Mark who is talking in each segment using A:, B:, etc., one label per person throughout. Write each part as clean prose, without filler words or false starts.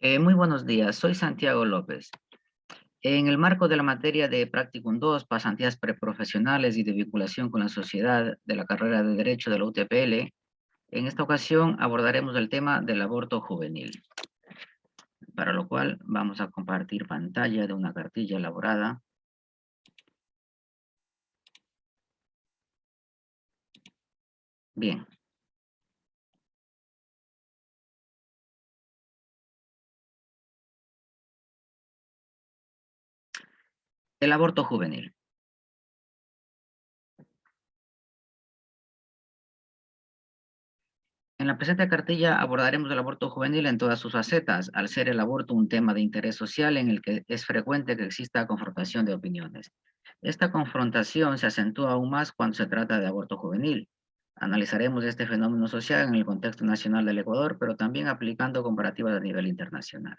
A: Muy buenos días, soy Santiago López. En el marco de la materia de Practicum 2, pasantías preprofesionales y de vinculación con la sociedad de la carrera de Derecho de la UTPL, en esta ocasión abordaremos el tema del aborto juvenil, para lo cual vamos a compartir pantalla de una cartilla elaborada. Bien. El aborto juvenil. En la presente cartilla abordaremos el aborto juvenil en todas sus facetas, al ser el aborto un tema de interés social en el que es frecuente que exista confrontación de opiniones. Esta confrontación se acentúa aún más cuando se trata de aborto juvenil. Analizaremos este fenómeno social en el contexto nacional del Ecuador, pero también aplicando comparativas a nivel internacional.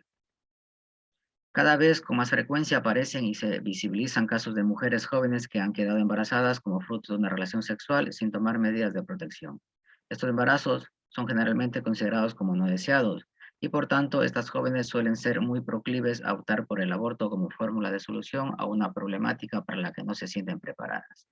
A: Cada vez con más frecuencia aparecen y se visibilizan casos de mujeres jóvenes que han quedado embarazadas como fruto de una relación sexual sin tomar medidas de protección. Estos embarazos son generalmente considerados como no deseados y por tanto estas jóvenes suelen ser muy proclives a optar por el aborto como fórmula de solución a una problemática para la que no se sienten preparadas.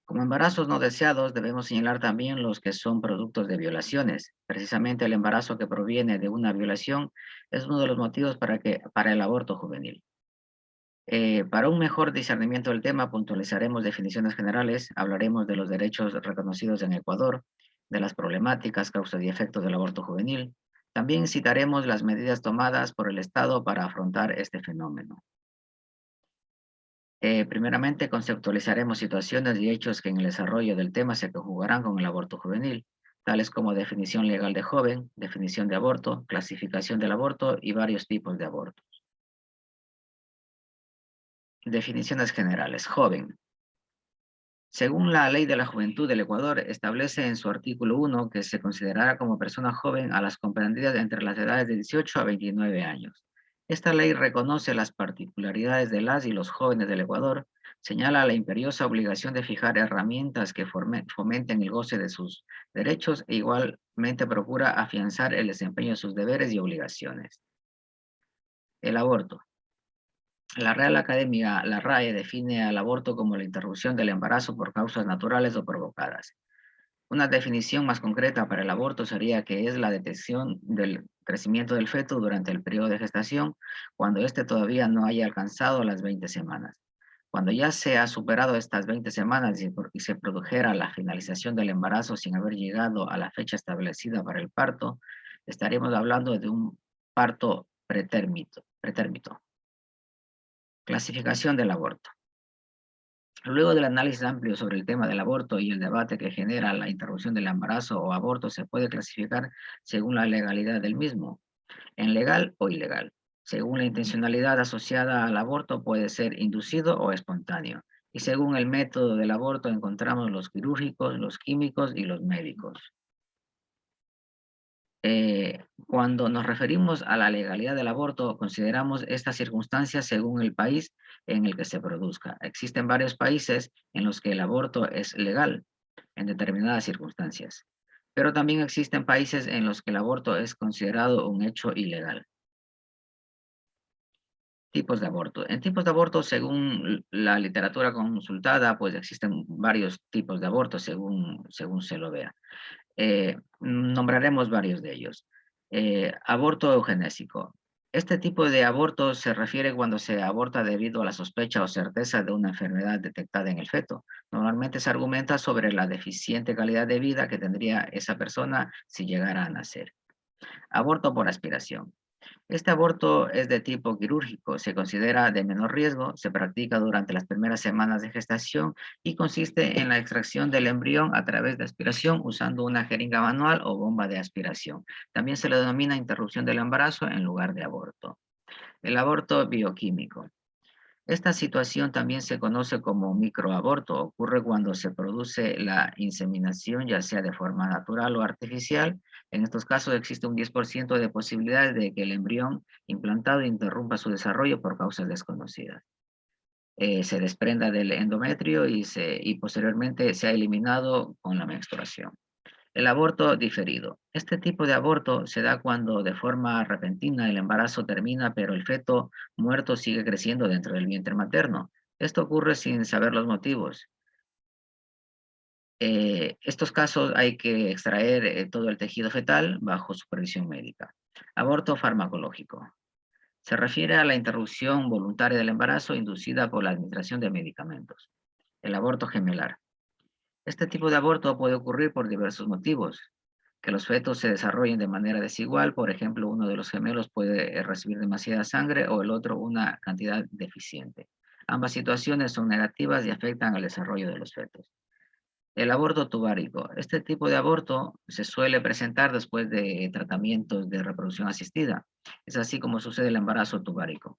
A: Como embarazos no deseados, debemos señalar también los que son productos de violaciones. Precisamente el embarazo que proviene de una violación es uno de los motivos para el aborto juvenil. Para un mejor discernimiento del tema, puntualizaremos definiciones generales, hablaremos de los derechos reconocidos en Ecuador, de las problemáticas, causas y efectos del aborto juvenil. También citaremos las medidas tomadas por el Estado para afrontar este fenómeno. Primeramente, conceptualizaremos situaciones y hechos que en el desarrollo del tema se conjugarán con el aborto juvenil, tales como definición legal de joven, definición de aborto, clasificación del aborto y varios tipos de aborto. Definiciones generales. Joven. Según la Ley de la Juventud del Ecuador, establece en su artículo 1 que se considerará como persona joven a las comprendidas entre las edades de 18 a 29 años. Esta ley reconoce las particularidades de las y los jóvenes del Ecuador, señala la imperiosa obligación de fijar herramientas que fomenten el goce de sus derechos e igualmente procura afianzar el desempeño de sus deberes y obligaciones. El aborto. La Real Academia, la RAE, define al aborto como la interrupción del embarazo por causas naturales o provocadas. Una definición más concreta para el aborto sería que es la detección del crecimiento del feto durante el periodo de gestación, cuando éste todavía no haya alcanzado las 20 semanas. Cuando ya se ha superado estas 20 semanas y se produjera la finalización del embarazo sin haber llegado a la fecha establecida para el parto, estaríamos hablando de un parto pretérmito. Clasificación del aborto. Luego del análisis amplio sobre el tema del aborto y el debate que genera la interrupción del embarazo o aborto, se puede clasificar según la legalidad del mismo, en legal o ilegal. Según la intencionalidad asociada al aborto puede ser inducido o espontáneo. Y según el método del aborto encontramos los quirúrgicos, los químicos y los médicos. Cuando nos referimos a la legalidad del aborto, consideramos estas circunstancias según el país en el que se produzca. Existen varios países en los que el aborto es legal en determinadas circunstancias, pero también existen países en los que el aborto es considerado un hecho ilegal. Tipos de aborto. En tipos de aborto, según la literatura consultada, pues existen varios tipos de aborto según se lo vea. Nombraremos varios de ellos. Aborto eugenésico. Este tipo de aborto se refiere cuando se aborta debido a la sospecha o certeza de una enfermedad detectada en el feto. Normalmente se argumenta sobre la deficiente calidad de vida que tendría esa persona si llegara a nacer. Aborto por aspiración. Este aborto es de tipo quirúrgico, se considera de menor riesgo, se practica durante las primeras semanas de gestación y consiste en la extracción del embrión a través de aspiración usando una jeringa manual o bomba de aspiración. También se le denomina interrupción del embarazo en lugar de aborto. El aborto bioquímico. Esta situación también se conoce como microaborto. Ocurre cuando se produce la inseminación, ya sea de forma natural o artificial. En estos casos existe un 10% de posibilidades de que el embrión implantado interrumpa su desarrollo por causas desconocidas. Se desprenda del endometrio y posteriormente sea eliminado con la menstruación. El aborto diferido. Este tipo de aborto se da cuando de forma repentina el embarazo termina, pero el feto muerto sigue creciendo dentro del vientre materno. Esto ocurre sin saber los motivos. Estos casos hay que extraer todo el tejido fetal bajo supervisión médica. Aborto farmacológico. Se refiere a la interrupción voluntaria del embarazo inducida por la administración de medicamentos. El aborto gemelar. Este tipo de aborto puede ocurrir por diversos motivos. Que los fetos se desarrollen de manera desigual, por ejemplo, uno de los gemelos puede recibir demasiada sangre o el otro una cantidad deficiente. Ambas situaciones son negativas y afectan al desarrollo de los fetos. El aborto tubárico. Este tipo de aborto se suele presentar después de tratamientos de reproducción asistida. Es así como sucede el embarazo tubárico,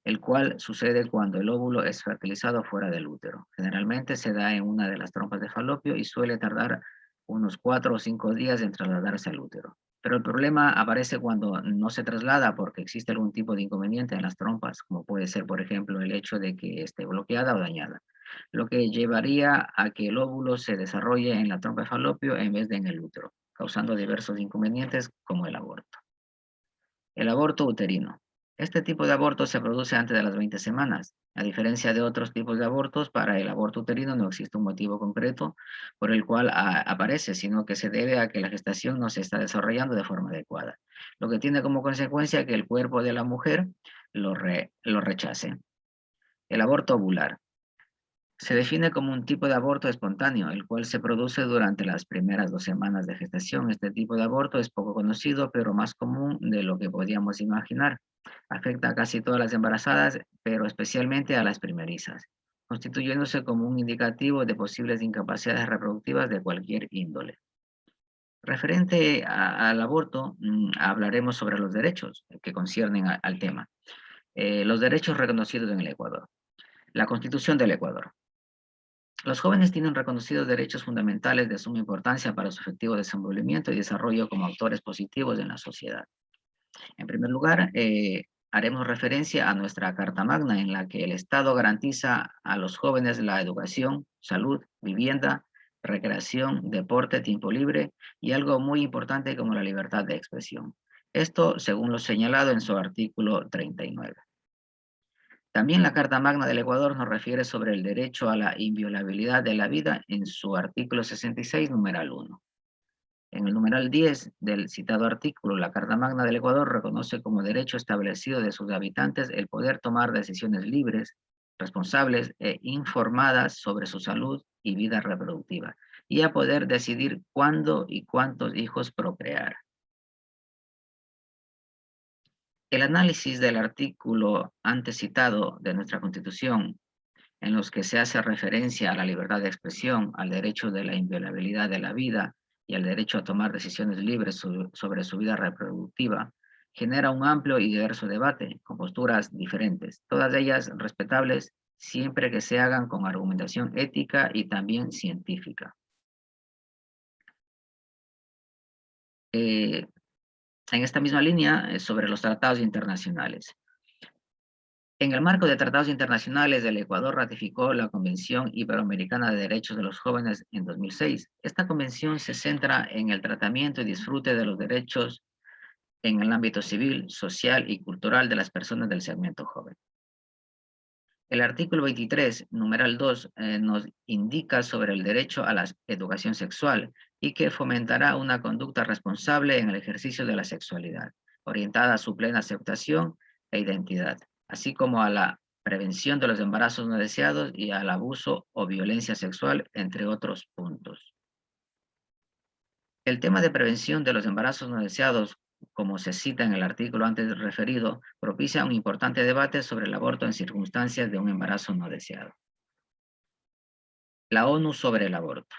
A: el cual sucede cuando el óvulo es fertilizado fuera del útero. Generalmente se da en una de las trompas de falopio y suele tardar unos 4 o 5 días en trasladarse al útero. Pero el problema aparece cuando no se traslada porque existe algún tipo de inconveniente en las trompas, como puede ser, por ejemplo, el hecho de que esté bloqueada o dañada, lo que llevaría a que el óvulo se desarrolle en la trompa de falopio en vez de en el útero, causando diversos inconvenientes como el aborto. El aborto uterino. Este tipo de aborto se produce antes de las 20 semanas. A diferencia de otros tipos de abortos, para el aborto uterino no existe un motivo concreto por el cual aparece, sino que se debe a que la gestación no se está desarrollando de forma adecuada, lo que tiene como consecuencia que el cuerpo de la mujer lo rechace. El aborto ovular. Se define como un tipo de aborto espontáneo, el cual se produce durante las primeras 2 semanas de gestación. Este tipo de aborto es poco conocido, pero más común de lo que podíamos imaginar. Afecta a casi todas las embarazadas, pero especialmente a las primerizas, constituyéndose como un indicativo de posibles incapacidades reproductivas de cualquier índole. Referente al aborto, hablaremos sobre los derechos que conciernen al tema. Los derechos reconocidos en el Ecuador. La Constitución del Ecuador. Los jóvenes tienen reconocidos derechos fundamentales de suma importancia para su efectivo desenvolvimiento y desarrollo como actores positivos en la sociedad. En primer lugar, haremos referencia a nuestra Carta Magna, en la que el Estado garantiza a los jóvenes la educación, salud, vivienda, recreación, deporte, tiempo libre y algo muy importante como la libertad de expresión. Esto según lo señalado en su artículo 39. También la Carta Magna del Ecuador nos refiere sobre el derecho a la inviolabilidad de la vida en su artículo 66, numeral 1. En el numeral 10 del citado artículo, la Carta Magna del Ecuador reconoce como derecho establecido de sus habitantes el poder tomar decisiones libres, responsables e informadas sobre su salud y vida reproductiva, y a poder decidir cuándo y cuántos hijos procrear. El análisis del artículo antes citado de nuestra Constitución, en los que se hace referencia a la libertad de expresión, al derecho de la inviolabilidad de la vida y al derecho a tomar decisiones libres sobre su vida reproductiva, genera un amplio y diverso debate con posturas diferentes, todas ellas respetables siempre que se hagan con argumentación ética y también científica. En esta misma línea, sobre los tratados internacionales. En el marco de tratados internacionales, el Ecuador ratificó la Convención Iberoamericana de Derechos de los Jóvenes en 2006. Esta convención se centra en el tratamiento y disfrute de los derechos en el ámbito civil, social y cultural de las personas del segmento joven. El artículo 23, numeral 2, nos indica sobre el derecho a la educación sexual y que fomentará una conducta responsable en el ejercicio de la sexualidad, orientada a su plena aceptación e identidad, así como a la prevención de los embarazos no deseados y al abuso o violencia sexual, entre otros puntos. El tema de prevención de los embarazos no deseados, como se cita en el artículo antes referido, propicia un importante debate sobre el aborto en circunstancias de un embarazo no deseado. La ONU sobre el aborto.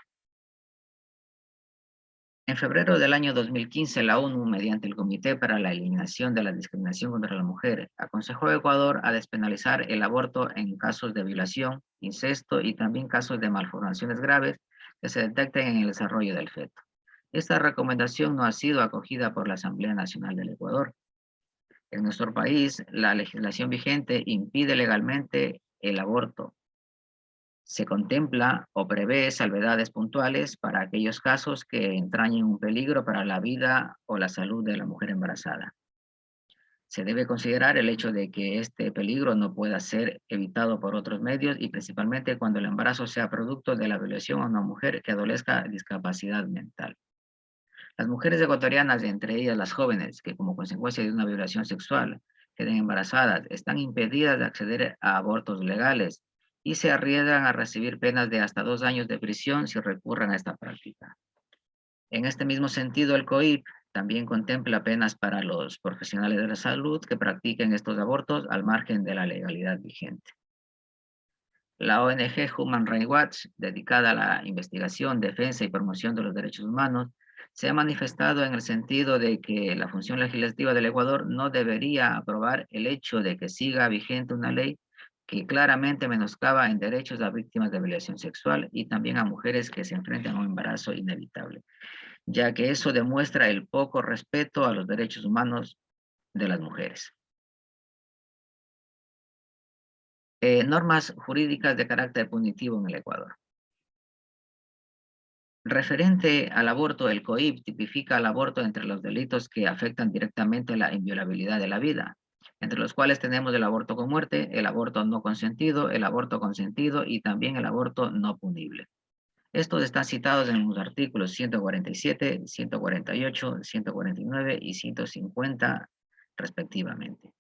A: En febrero del año 2015, la ONU, mediante el Comité para la Eliminación de la Discriminación contra la Mujer, aconsejó a Ecuador a despenalizar el aborto en casos de violación, incesto y también casos de malformaciones graves que se detecten en el desarrollo del feto. Esta recomendación no ha sido acogida por la Asamblea Nacional del Ecuador. En nuestro país, la legislación vigente impide legalmente el aborto. Se contempla o prevé salvedades puntuales para aquellos casos que entrañen un peligro para la vida o la salud de la mujer embarazada. Se debe considerar el hecho de que este peligro no pueda ser evitado por otros medios y principalmente cuando el embarazo sea producto de la violación a una mujer que adolezca de discapacidad mental. Las mujeres ecuatorianas, entre ellas las jóvenes, que como consecuencia de una violación sexual queden embarazadas, están impedidas de acceder a abortos legales y se arriesgan a recibir penas de hasta 2 años de prisión si recurren a esta práctica. En este mismo sentido, el COIP también contempla penas para los profesionales de la salud que practiquen estos abortos al margen de la legalidad vigente. La ONG Human Rights Watch, dedicada a la investigación, defensa y promoción de los derechos humanos, se ha manifestado en el sentido de que la función legislativa del Ecuador no debería aprobar el hecho de que siga vigente una ley que claramente menoscaba en derechos a víctimas de violación sexual y también a mujeres que se enfrentan a un embarazo inevitable, ya que eso demuestra el poco respeto a los derechos humanos de las mujeres. Normas jurídicas de carácter punitivo en el Ecuador. Referente al aborto, el COIP tipifica el aborto entre los delitos que afectan directamente la inviolabilidad de la vida, entre los cuales tenemos el aborto con muerte, el aborto no consentido, el aborto consentido y también el aborto no punible. Estos están citados en los artículos 147, 148, 149 y 150 respectivamente.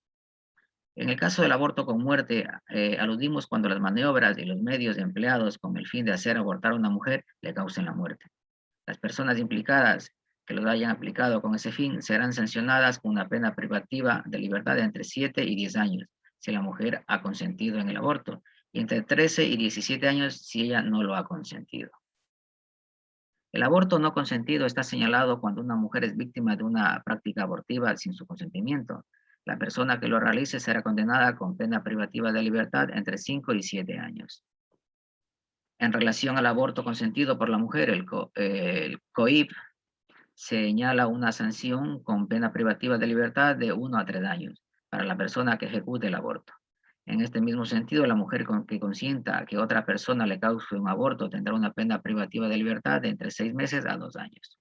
A: En el caso del aborto con muerte, aludimos cuando las maniobras y los medios empleados con el fin de hacer abortar a una mujer le causen la muerte. Las personas implicadas que lo hayan aplicado con ese fin serán sancionadas con una pena privativa de libertad de entre 7 y 10 años, si la mujer ha consentido en el aborto, y entre 13 y 17 años si ella no lo ha consentido. El aborto no consentido está señalado cuando una mujer es víctima de una práctica abortiva sin su consentimiento. La persona que lo realice será condenada con pena privativa de libertad entre 5 y 7 años. En relación al aborto consentido por la mujer, el COIP señala una sanción con pena privativa de libertad de 1 a 3 años para la persona que ejecute el aborto. En este mismo sentido, la mujer que consienta que otra persona le cause un aborto tendrá una pena privativa de libertad de entre 6 meses a 2 años.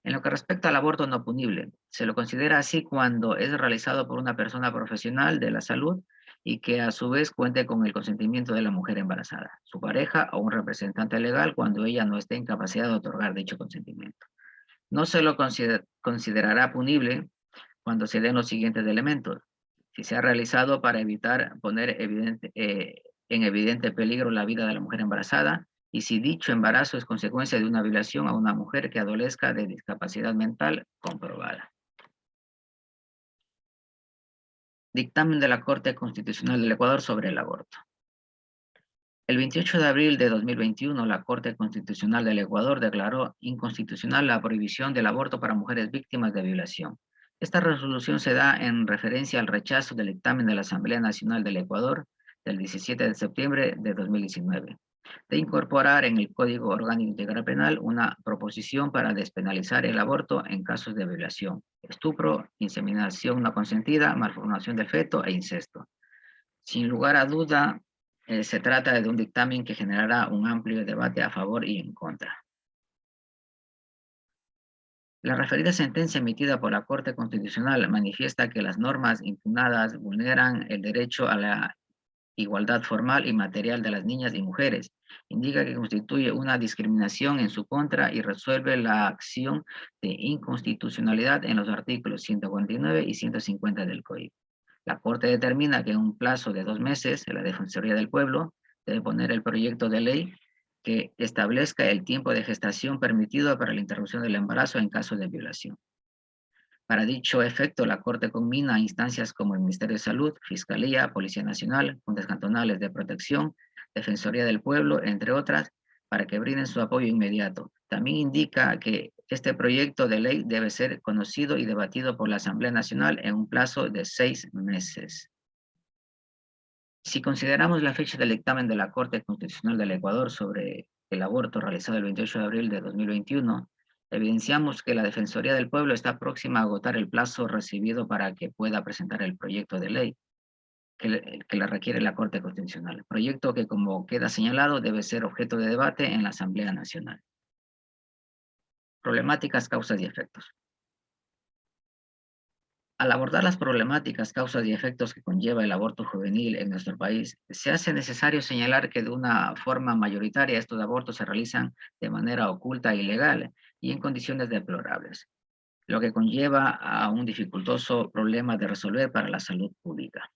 A: En lo que respecta al aborto no punible, se lo considera así cuando es realizado por una persona profesional de la salud y que a su vez cuente con el consentimiento de la mujer embarazada, su pareja o un representante legal cuando ella no esté en capacidad de otorgar dicho consentimiento. No se lo considerará punible cuando se den los siguientes elementos. Si se ha realizado para evitar poner en evidente peligro la vida de la mujer embarazada, y si dicho embarazo es consecuencia de una violación a una mujer que adolezca de discapacidad mental comprobada. Dictamen de la Corte Constitucional del Ecuador sobre el aborto. El 28 de abril de 2021, la Corte Constitucional del Ecuador declaró inconstitucional la prohibición del aborto para mujeres víctimas de violación. Esta resolución se da en referencia al rechazo del dictamen de la Asamblea Nacional del Ecuador del 17 de septiembre de 2019, de incorporar en el Código Orgánico Integral Penal una proposición para despenalizar el aborto en casos de violación, estupro, inseminación no consentida, malformación del feto e incesto. Sin lugar a duda, se trata de un dictamen que generará un amplio debate a favor y en contra. La referida sentencia emitida por la Corte Constitucional manifiesta que las normas impugnadas vulneran el derecho a la igualdad formal y material de las niñas y mujeres. Indica que constituye una discriminación en su contra y resuelve la acción de inconstitucionalidad en los artículos 149 y 150 del COIP. La Corte determina que en un plazo de 2 meses, la Defensoría del Pueblo debe poner el proyecto de ley que establezca el tiempo de gestación permitido para la interrupción del embarazo en caso de violación. Para dicho efecto, la Corte conmina a instancias como el Ministerio de Salud, Fiscalía, Policía Nacional, Juntas Cantonales de Protección, Defensoría del Pueblo, entre otras, para que brinden su apoyo inmediato. También indica que este proyecto de ley debe ser conocido y debatido por la Asamblea Nacional en un plazo de 6 meses. Si consideramos la fecha del dictamen de la Corte Constitucional del Ecuador sobre el aborto realizado el 28 de abril de 2021, evidenciamos que la Defensoría del Pueblo está próxima a agotar el plazo recibido para que pueda presentar el proyecto de ley. que le requiere la Corte Constitucional. Proyecto que, como queda señalado, debe ser objeto de debate en la Asamblea Nacional. Problemáticas, causas y efectos. Al abordar las problemáticas, causas y efectos que conlleva el aborto juvenil en nuestro país, se hace necesario señalar que de una forma mayoritaria estos abortos se realizan de manera oculta e ilegal y en condiciones deplorables, lo que conlleva a un dificultoso problema de resolver para la salud pública.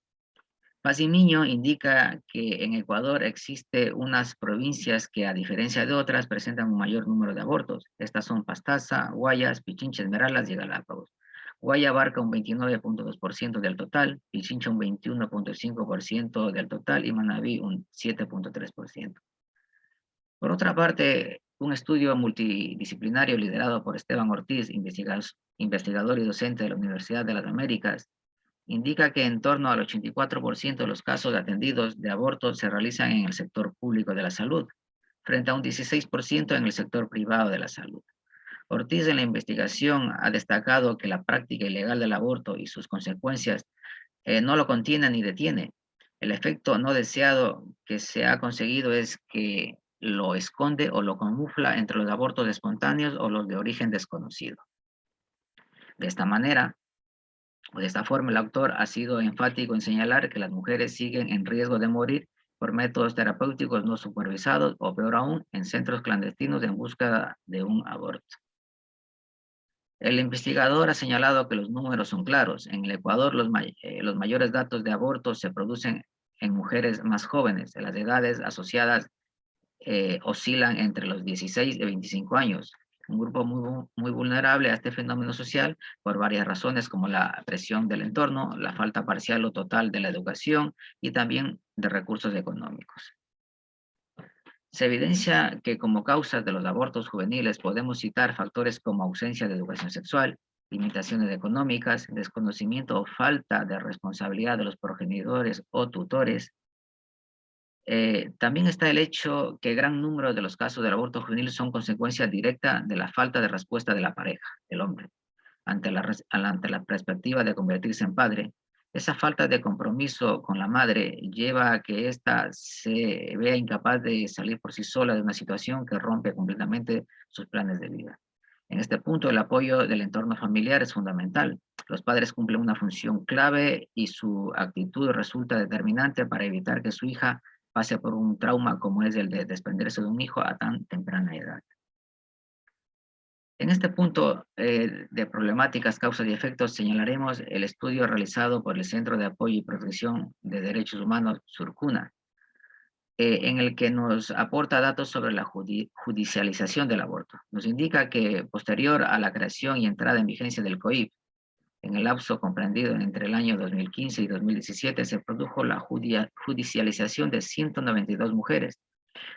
A: Pazimiño indica que en Ecuador existe unas provincias que, a diferencia de otras, presentan un mayor número de abortos. Estas son Pastaza, Guayas, Pichincha, Esmeraldas y Galápagos. Guaya abarca un 29.2% del total, Pichincha un 21.5% del total y Manabí un 7.3%. Por otra parte, un estudio multidisciplinario liderado por Esteban Ortiz, investigador y docente de la Universidad de las Américas, indica que en torno al 84% de los casos atendidos de aborto se realizan en el sector público de la salud, frente a un 16% en el sector privado de la salud. Ortiz en la investigación ha destacado que la práctica ilegal del aborto y sus consecuencias no lo contiene ni detiene. El efecto no deseado que se ha conseguido es que lo esconde o lo camufla entre los abortos espontáneos o los de origen desconocido. De esta manera, de esta forma, el autor ha sido enfático en señalar que las mujeres siguen en riesgo de morir por métodos terapéuticos no supervisados o, peor aún, en centros clandestinos en busca de un aborto. El investigador ha señalado que los números son claros. En el Ecuador, los mayores datos de abortos se producen en mujeres más jóvenes. Las edades asociadas oscilan entre los 16 y 25 años. Un grupo muy vulnerable a este fenómeno social por varias razones, como la presión del entorno, la falta parcial o total de la educación y también de recursos económicos. Se evidencia que como causas de los abortos juveniles podemos citar factores como ausencia de educación sexual, limitaciones económicas, desconocimiento o falta de responsabilidad de los progenitores o tutores. También está el hecho que gran número de los casos del aborto juvenil son consecuencia directa de la falta de respuesta de la pareja, el hombre, ante la perspectiva de convertirse en padre. Esa falta de compromiso con la madre lleva a que ésta se vea incapaz de salir por sí sola de una situación que rompe completamente sus planes de vida. En este punto, el apoyo del entorno familiar es fundamental. Los padres cumplen una función clave y su actitud resulta determinante para evitar que su hija pase por un trauma como es el de desprenderse de un hijo a tan temprana edad. En este punto de problemáticas, causas y efectos señalaremos el estudio realizado por el Centro de Apoyo y Protección de Derechos Humanos, Surcuna, en el que nos aporta datos sobre la judicialización del aborto. Nos indica que posterior a la creación y entrada en vigencia del COIP, en el lapso comprendido entre el año 2015 y 2017, se produjo la judicialización de 192 mujeres,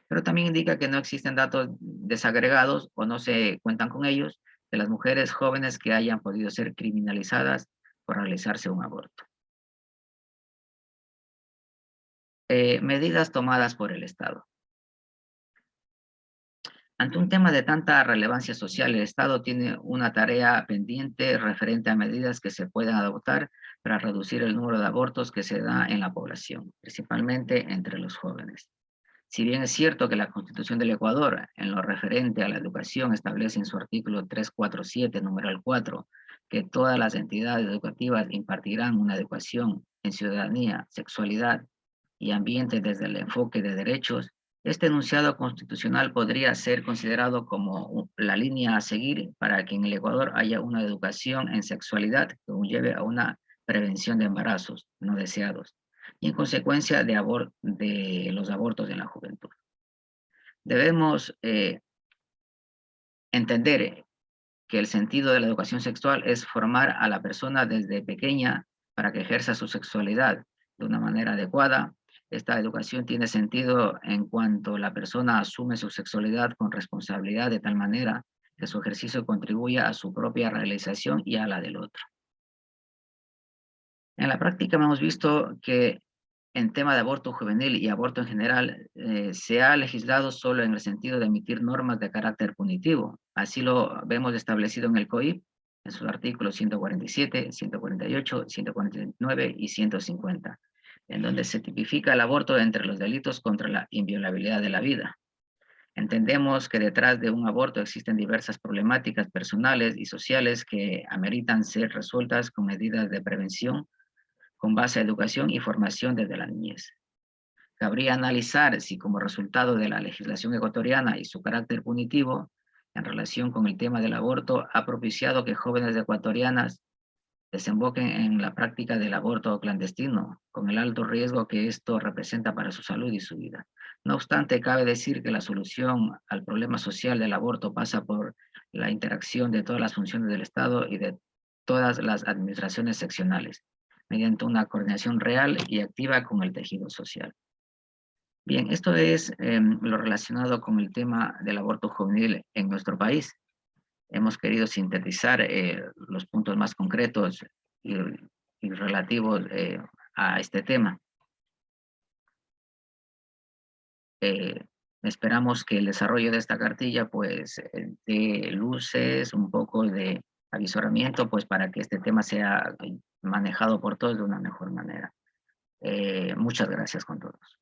A: pero también indica que no existen datos desagregados o no se cuentan con ellos de las mujeres jóvenes que hayan podido ser criminalizadas por realizarse un aborto. Medidas tomadas por el Estado. Ante un tema de tanta relevancia social, el Estado tiene una tarea pendiente referente a medidas que se puedan adoptar para reducir el número de abortos que se da en la población, principalmente entre los jóvenes. Si bien es cierto que la Constitución del Ecuador, en lo referente a la educación, establece en su artículo 347, numeral 4, que todas las entidades educativas impartirán una educación en ciudadanía, sexualidad y ambiente desde el enfoque de derechos, este enunciado constitucional podría ser considerado como la línea a seguir para que en el Ecuador haya una educación en sexualidad que lleve a una prevención de embarazos no deseados y en consecuencia de los abortos en la juventud. Debemos entender que el sentido de la educación sexual es formar a la persona desde pequeña para que ejerza su sexualidad de una manera adecuada. Esta educación tiene sentido en cuanto la persona asume su sexualidad con responsabilidad de tal manera que su ejercicio contribuya a su propia realización y a la del otro. En la práctica hemos visto que en tema de aborto juvenil y aborto en general, se ha legislado solo en el sentido de emitir normas de carácter punitivo. Así lo vemos establecido en el COIP, en sus artículos 147, 148, 149 y 150. en donde se tipifica el aborto entre los delitos contra la inviolabilidad de la vida. Entendemos que detrás de un aborto existen diversas problemáticas personales y sociales que ameritan ser resueltas con medidas de prevención con base a educación y formación desde la niñez. Cabría analizar si como resultado de la legislación ecuatoriana y su carácter punitivo en relación con el tema del aborto ha propiciado que jóvenes ecuatorianas desemboquen en la práctica del aborto clandestino, con el alto riesgo que esto representa para su salud y su vida. No obstante, cabe decir que la solución al problema social del aborto pasa por la interacción de todas las funciones del Estado y de todas las administraciones seccionales, mediante una coordinación real y activa con el tejido social. Bien, esto es lo relacionado con el tema del aborto juvenil en nuestro país. Hemos querido sintetizar los puntos más concretos y relativos a este tema. Esperamos que el desarrollo de esta cartilla pues dé luces, un poco de avisoramiento pues para que este tema sea manejado por todos de una mejor manera. Muchas gracias con todos.